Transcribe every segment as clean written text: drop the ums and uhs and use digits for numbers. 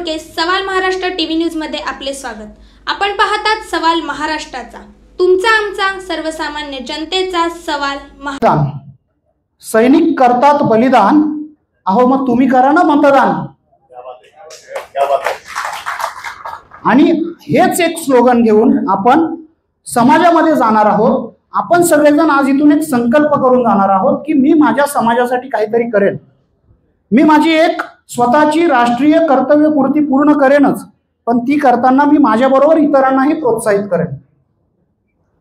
फडके सवाल Maharashtra TV news मध्ये आपले स्वागत। आपण पाहतात सवाल महाराष्ट्राचा, तुमचा आमचा सर्वसामान्य जनतेचा सवाल। सैनिक करतात बलिदान, अहो मग तुम्ही करा ना मतदान। आणि हेच एक स्लोगन घेऊन आपण समाजामध्ये जाणार आहोत। आपण सगळेजण आज इथून एक संकल्प करून जाणार आहोत की मी माझ्या समाजासाठी काहीतरी करेन, मी माझी एक स्वतःची राष्ट्रीय कर्तव्यपूर्ती पूर्ण करेनच, पण ती करताना मी माझ्याबरोबर इतरांनाही प्रोत्साहित करेन।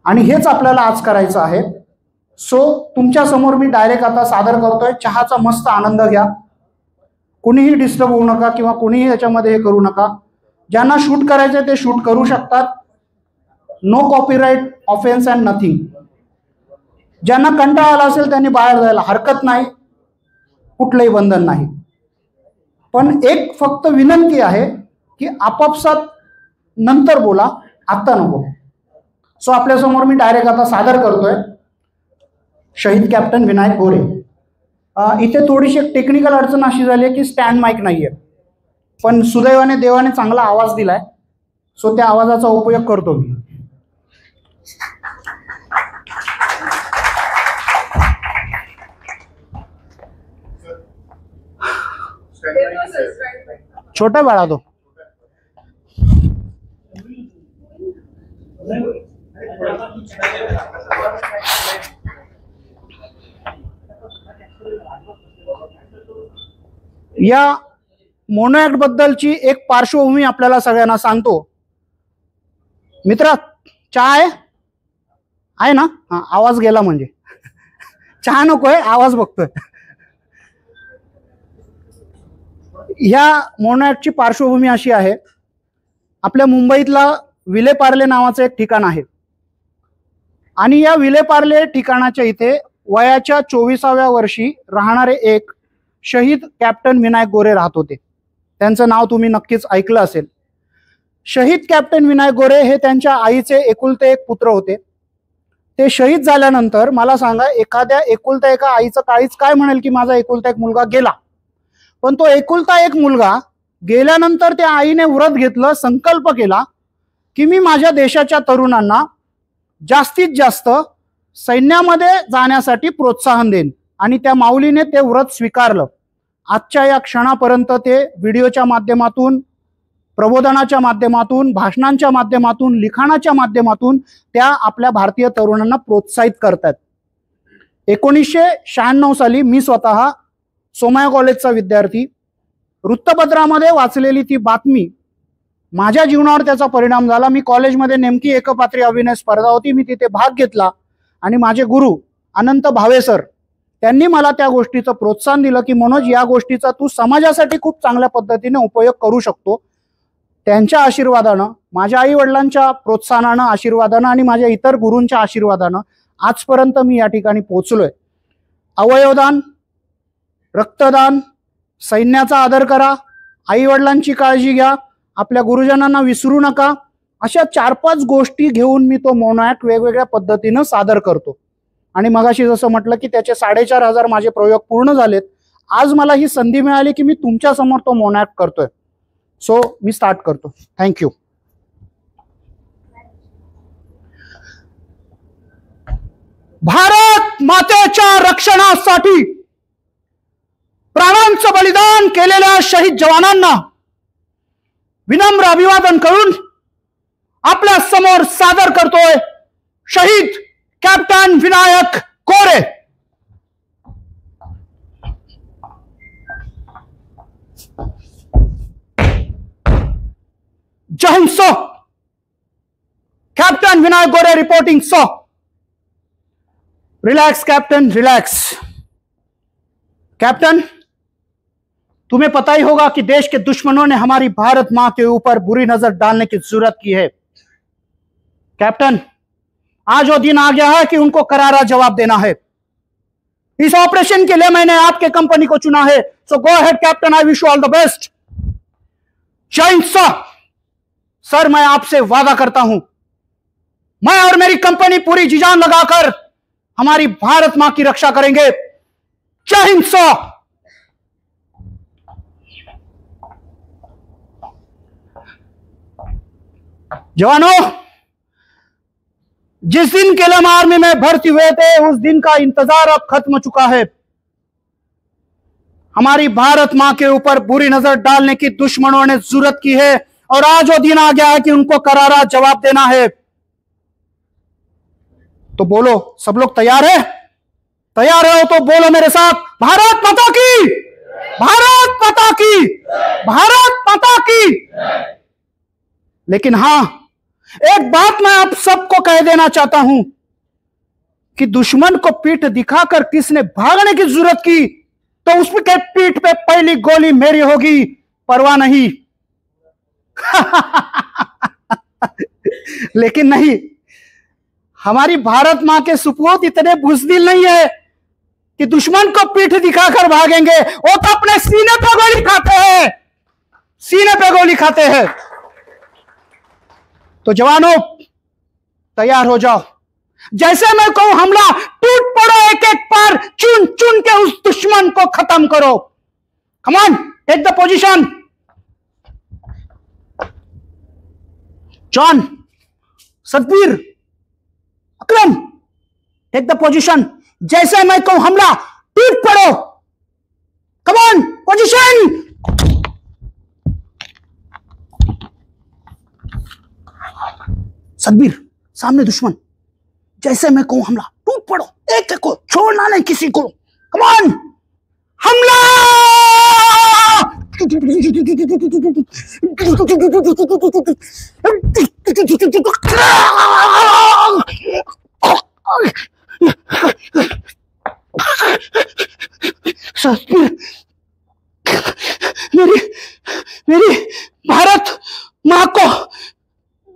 आणि हेच आपल्याला आज करायचं आहे। सो तुमच्या समोर मी डायरेक्ट आता सादर करतोय, चहाचा मस्त आनंद घ्या, कुणीही डिस्टर्ब होऊ नका किंवा कुणीही याच्यामध्ये हे करू नका। ज्यांना शूट करायचं ते शूट करू शकतात, no copyright offence and nothing. ज्यांना कंटाळा आला असेल त्यांनी बाहेर जायला हरकत नाही, कुठलंही बंधन नाही। पण एक फक्त विनंती आहे की आपापसात नंतर बोला, आता नको। सो आपल्या समोर मी डायरेक्ट आता सादर करतोय शहीद कॅप्टन विनायक गोरे। इथे थोडीशी एक टेक्निकल अडचण अशी झाली आहे की स्टँड माईक नाहीये, पण सुदैवाने देवाने चांगला आवाज दिलाय, सो त्या आवाजाचा उपयोग करतो मी। छोटा बाळा तो या मोनो ऍक्ट बद्दलची एक पार्श्वभूमी आपल्याला सगळ्यांना सांगतो। मित्रा चहा आहे ना? हा, आवाज गेला म्हणजे चहा नकोय, आवाज बघतोय। ह्या मोनो ऍक्टची पार्श्वभूमी अशी आहे, आपल्या मुंबईतला विलेपार्ले नावाचं एक ठिकाण आहे आणि या विलेपार्ले ठिकाणाच्या इथे वयाच्या 24व्या वर्षी राहणारे एक शहीद कॅप्टन विनायक गोरे राहत होते। त्यांचं नाव तुम्ही नक्कीच ऐकलं असेल। शहीद कॅप्टन विनायक गोरे हे त्यांच्या आईचे एकुलते एक पुत्र होते। ते शहीद झाल्यानंतर मला सांगा, एखाद्या एकुलता एका आईचं काळीच काय म्हणेल की माझा एकुलता एक मुलगा गेला, पण तो एकुलता एक मुलगा गेल्यानंतर त्या आईने व्रत घेतलं, संकल्प केला की मी माझ्या देशाच्या तरुणांना जास्तीत जास्त सैन्यामध्ये जाण्यासाठी प्रोत्साहन देईन, आणि त्या माऊलीने ते व्रत स्वीकारलं। आजच्या या क्षणापर्यंत ते व्हिडिओच्या माध्यमातून, प्रबोधनाच्या माध्यमातून, भाषणांच्या माध्यमातून, लिखाणाच्या माध्यमातून त्या आपल्या भारतीय तरुणांना प्रोत्साहित करतात। 1996 साली मी स्वतः सोमया कॉलेजचा विद्यार्थी, वृत्तपत्रामध्ये वाचलेली ती बातमी माझ्या जीवनावर त्याचा परिणाम झाला। मी कॉलेजमध्ये नेमकी एकपात्री अभिनय स्पर्धा होती, मी तिथे भाग घेतला आणि माझे गुरु अनंत भावे सर त्यांनी मला त्या गोष्टीचं प्रोत्साहन दिलं की मनोज, या गोष्टीचा तू समाजासाठी खूप चांगल्या पद्धतीने उपयोग करू शकतो। त्यांच्या आशीर्वादानं, माझ्या आई वडिलांच्या प्रोत्साहनानं, आशीर्वादानं आणि माझ्या इतर गुरूंच्या आशीर्वादानं आजपर्यंत मी या ठिकाणी पोहोचलोय। अवयवदान, रक्तदान, सैन्याचा आदर करा, आई वडिलांची काळजी घ्या, आपल्या गुरुजनांना विसरू नका, अशा 4-5 गोष्टी घेऊन मी तो मोनो ऍक्ट वेगवेगळ्या पद्धतीनं सादर करतो। आणि मगाशी जसं म्हटलं की त्याचे 4,500 माझे प्रयोग पूर्ण झालेत। आज मला ही संधी मिळाली की मी तुमच्या समोर तो मोनो ऍक्ट करतोय। सो मी स्टार्ट करतो। थँक्यू। भारत मातेच्या रक्षणासाठी प्राणांचं बलिदान केलेल्या शहीद जवानांना विनम्र अभिवादन करून आपल्या समोर सादर करतोय शहीद captain Vinayak Gore. Jai Hind sir. Captain Vinayak Gore reporting sir. Relax captain, relax. Captain, तुम्हें पता ही होगा कि देश के दुश्मनों ने हमारी भारत मां के ऊपर बुरी नजर डालने की जरूरत की है। कैप्टन, आज वो दिन आ गया है कि उनको करारा जवाब देना है। इस ऑपरेशन के लिए मैंने आपके कंपनी को चुना है। So go ahead captain, I wish you all the best. Jai Hind sir. Sir, मैं आपसे वादा करता हूं, मैं और मेरी कंपनी पूरी जी जान लगाकर हमारी भारत मां की रक्षा करेंगे। जय हिंद सर। जवानों, जिस दिन केलम आर्मी में भर्ती हुए थे उस दिन का इंतजार अब खत्म हो चुका है। हमारी भारत मां के ऊपर बुरी नजर डालने की दुश्मनों ने जरूरत की है और आज वो दिन आ गया है कि उनको करारा जवाब देना है। तो बोलो, सब लोग तैयार है? तैयार हो तो बोलो मेरे साथ, भारत माता की, भारत माता की, भारत माता की। लेकिन हां, एक बात मैं आप सबको कह देना चाहता हूं कि दुश्मन को पीठ दिखाकर किसने भागने की जरूरत की तो उसके पीठ पे पहली गोली मेरी होगी, परवाह नहीं। लेकिन नहीं, हमारी भारत मां के सुपूत इतने बुज़दिल नहीं है कि दुश्मन को पीठ दिखाकर भागेंगे। वो तो अपने सीने पे गोली खाते हैं, सीने पे गोली खाते हैं। तो जवानों, तैयार हो जाओ। जैसे मैं कहूं हमला, टूट पड़ो, एक एक पार चुन चुन के उस दुश्मन को खत्म करो। Come on, take the position. John, Satbir, Akram, take the position. जैसे मैं कहूं हमला, टूट पड़ो। Come on, position. सतबीर, सामने दुश्मन। जैसे मैं कहूं हमला, टूट पड़ो, एक एक को छोड़ना नहीं किसी को। कम ऑन, हमला। सतबीर, मेरी भारत मां को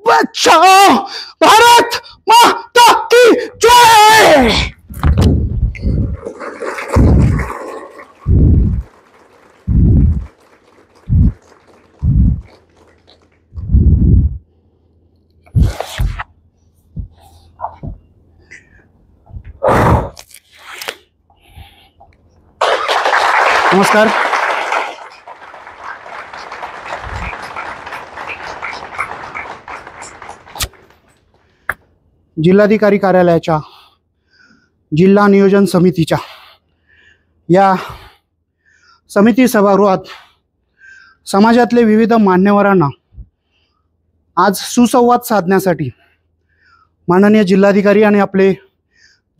बचाओ। भारत माता की जय। नमस्कार। जिल्हाधिकारी कार्यालयाच्या जिल्हा नियोजन समितीच्या या समिती सभागृहात समाजातले विविध मान्यवरांना आज सुसंवाद साधण्यासाठी माननीय जिल्हाधिकारी आणि आपले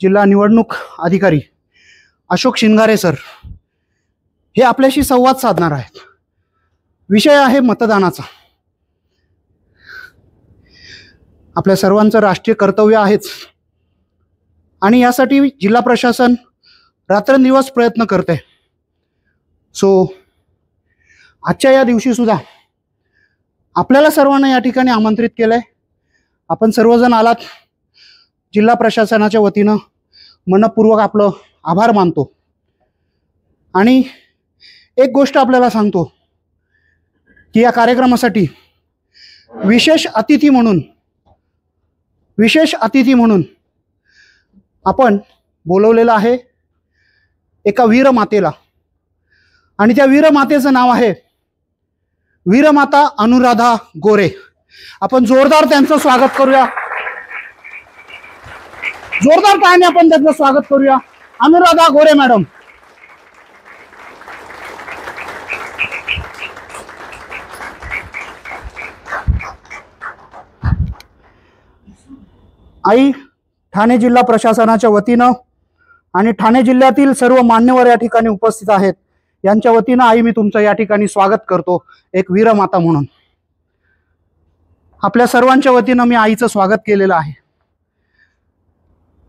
जिल्हा निवडणूक अधिकारी अशोक शिंगारे सर हे आपल्याशी संवाद साधणार आहेत। विषय आहे मतदानाचा। आपल्या सर्वांचं राष्ट्रीय कर्तव्य आहेच आणि यासाठी जिल्हा प्रशासन रात्रंदिवस प्रयत्न करते। सो आजच्या या दिवशी सुद्धा आपल्याला सर्वांना या ठिकाणी आमंत्रित केलंय। आपण सर्वजण आलात, जिल्हा प्रशासनाच्या वतीनं मनपूर्वक आपलं आभार मानतो। आणि एक गोष्ट आपल्याला सांगतो की या कार्यक्रमासाठी विशेष अतिथी म्हणून आपण बोलवलेलं आहे एका वीरमातेला आणि त्या वीरमातेचं नाव आहे वीरमाता अनुराधा गोरे। आपण जोरदार त्यांचं स्वागत करूया, जोरदार टाळ्यांनी आपण त्यांचं स्वागत करूया। अनुराधा गोरे मॅडम। आई, ठाणे जिल्हा प्रशासनाच्या वतीनं आणि ठाणे जिल्ह्यातील सर्व मान्यवर या ठिकाणी उपस्थित आहेत, यांच्या वतीनं आई मी तुमचं या ठिकाणी स्वागत करतो एक वीरमाता म्हणून। आपल्या सर्वांच्या वतीनं मी आईचं स्वागत केलेलं आहे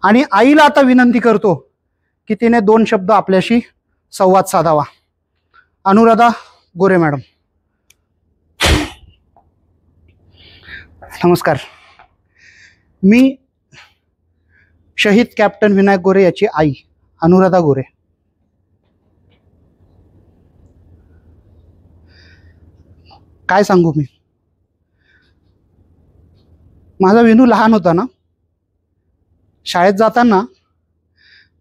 आणि आईला आता विनंती करतो की तिने 2 शब्द आपल्याशी संवाद साधावा। अनुराधा गोरे मॅडम। नमस्कार। मी शहीद कॅप्टन विनायक गोरे याची आई अनुराधा गोरे। काय सांगू मी, माझा विनू लहान होता ना, शाळेत जाताना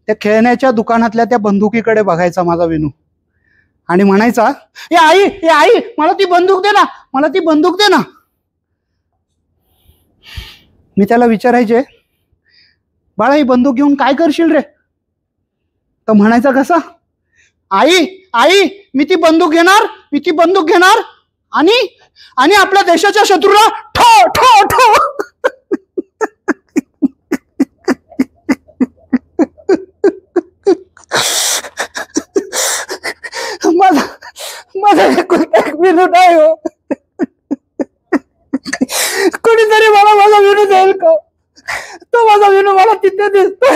त्या खेळण्याच्या दुकानातल्या त्या बंदुकीकडे बघायचा माझा विनू आणि म्हणायचा, ए आई मला ती बंदूक दे ना, मला ती बंदूक दे ना। मी त्याला विचारायचे, बाळा ही बंदूक घेऊन काय करशील रे? तर म्हणायचा कसा, आई आई मी ती बंदूक घेणार आणि आपल्या देशाच्या शत्रूला ठो ठो ठो. माझा एक विनोद आहे हो. कोणीतरी मला माझा विनू देईल का? तो माझा विनू मला तिथे दिसतो.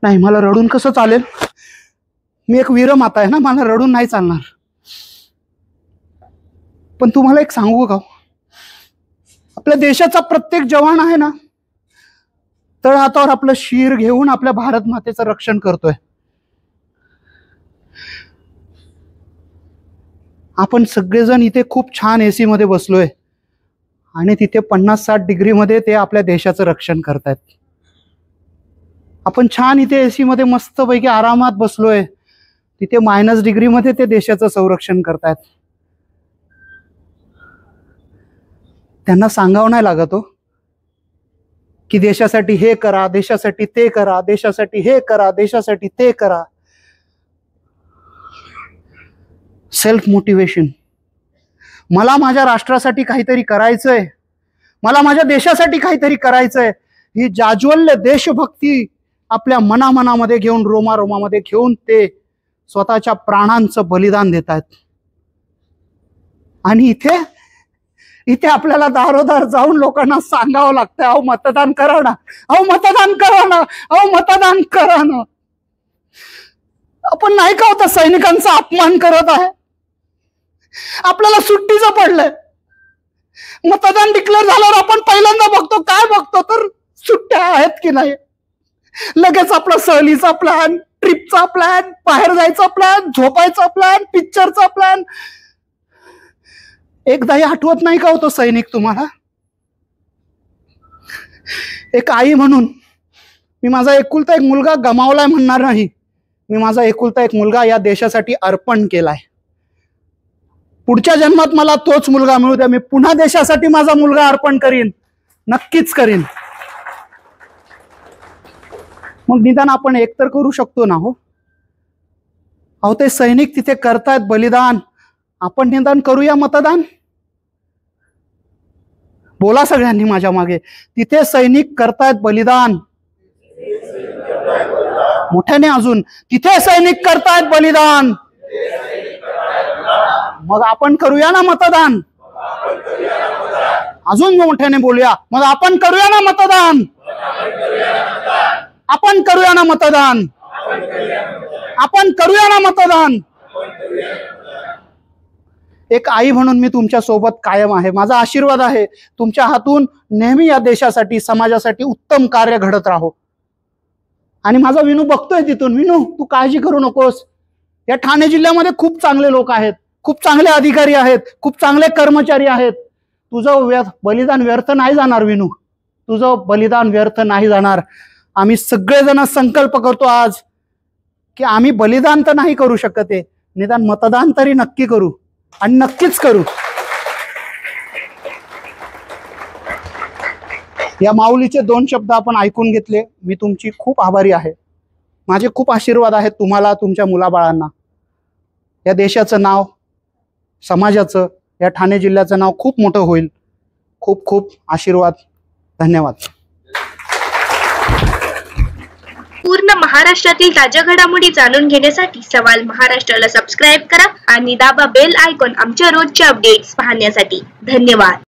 नाही, मला रडून कसं चालेल? मी एक वीरमाता आहे ना, मला रडून नाही चालणार. पण तुम्हाला एक सांगू का, आपल्या देशाचा प्रत्येक जवान आहे ना, तळ हातावर आपलं शीर घेऊन आपल्या भारत मातेचं रक्षण करतोय. आपण सगळेजण इथे खूप छान एसी मध्ये बसलोय आणि तिथे 50-60 डिग्रीमध्ये ते आपल्या देशाचं रक्षण करतायत. आपण छान इथे एसी मध्ये मस्तपैकी आरामात बसलोय, तिथे -, डिग्रीमध्ये ते देशाचं संरक्षण करतायत. त्यांना सांगावं नाही लागत हो की देशासाठी हे करा, देशासाठी ते करा, देशासाठी हे करा, देशासाठी ते करा. Self motivation. मला माझ्या राष्ट्रासाठी काहीतरी करायचंय, मला माझ्या देशासाठी काहीतरी करायचंय, ही जाज्वल्य देशभक्ती आपल्या मनामध्ये घेऊन, रोमामध्ये घेऊन ते स्वतःच्या प्राणांचं बलिदान देत आहेत. आणि इथे आपल्याला दारोदार जाऊन लोकांना सांगावं लागतं, अहो मतदान करा ना, अहो मतदान करा ना, अहो मतदान करा ना. आपण नाही का होता सैनिकांचा अपमान करत आहे? आपल्याला सुट्टीचं पडलंय. मतदान डिक्लेअर झाल्यावर आपण पहिल्यांदा बघतो, काय बघतो तर सुट्ट्या आहेत की नाही. लगेच आपला सहलीचा प्लॅन, ट्रिपचा प्लॅन, बाहेर जायचा प्लॅन, झोपायचा प्लॅन, पिक्चरचा प्लॅन. एकदाही आठवत नाही का होतो सैनिक तुम्हाला? एक आई म्हणून मी माझा एकुलता एक मुलगा गमावलाय म्हणणार नाही. मी माझा एकुलता एक मुलगा या देशासाठी अर्पण केलाय. पुढच्या जन्मात मला तोच मुलगा मिळू द्या, मी पुन्हा देशासाठी माझा मुलगा अर्पण करीन, नक्कीच करीन. मग निदान आपण एक तर करू शकतो ना हो. अहो ते सैनिक तिथे करतायत बलिदान, आपण निदान करूया मतदान. बोला सगळ्यांनी माझ्या मागे, तिथे सैनिक करतायत बलिदान. मोठ्याने अजून, तिथे सैनिक करतायत बलिदान. मग आपण करूया ना मतदान. अजून मोठ्याने बोलूया, मग आपण करूया ना मतदान. आपण करूया ना मतदान. आपण करूया ना मतदान. एक आई म्हणून मी तुमच्या सोबत कायम आहे. माझा आशीर्वाद आहे, तुमच्या हातून नेहमी या देशासाठी, समाजासाठी उत्तम कार्य घडत राहो. आणि माझा विनू बघतोय तिथून, विनू तू काळजी करू नकोस. या ठाणे जिल्ह्यामध्ये खूप चांगले लोक आहेत, खूप चांगले अधिकारी आहेत, खूप चांगले कर्मचारी आहेत. तुझं बलिदान व्यर्थ नाही जाणार विनू, तुझं बलिदान व्यर्थ नाही जाणार. आम्ही सगळेजण संकल्प करतो आज की आम्ही बलिदान तर नाही करू शकत आहे, निदान मतदान तरी नक्की करू आणि नक्कीच करू. या माऊलीचे 2 शब्द आपण ऐकून घेतले. मी तुमची खूप आभारी आहे. माझे खूप आशीर्वाद आहेत तुम्हाला, तुमच्या मुलाबाळांना. या देशाचं नाव, समाजाचं, या ठाणे जिल्ह्याचं नाव खूप मोठं होईल. खूप खूप आशीर्वाद. धन्यवाद. पूर्ण महाराष्ट्रातील ताज्या घडामोडी जाणून घेण्यासाठी सवाल महाराष्ट्राला सबस्क्राईब करा आणि दाबा बेल आयकॉन आमच्या रोजच्या अपडेट्स पाहण्यासाठी. धन्यवाद.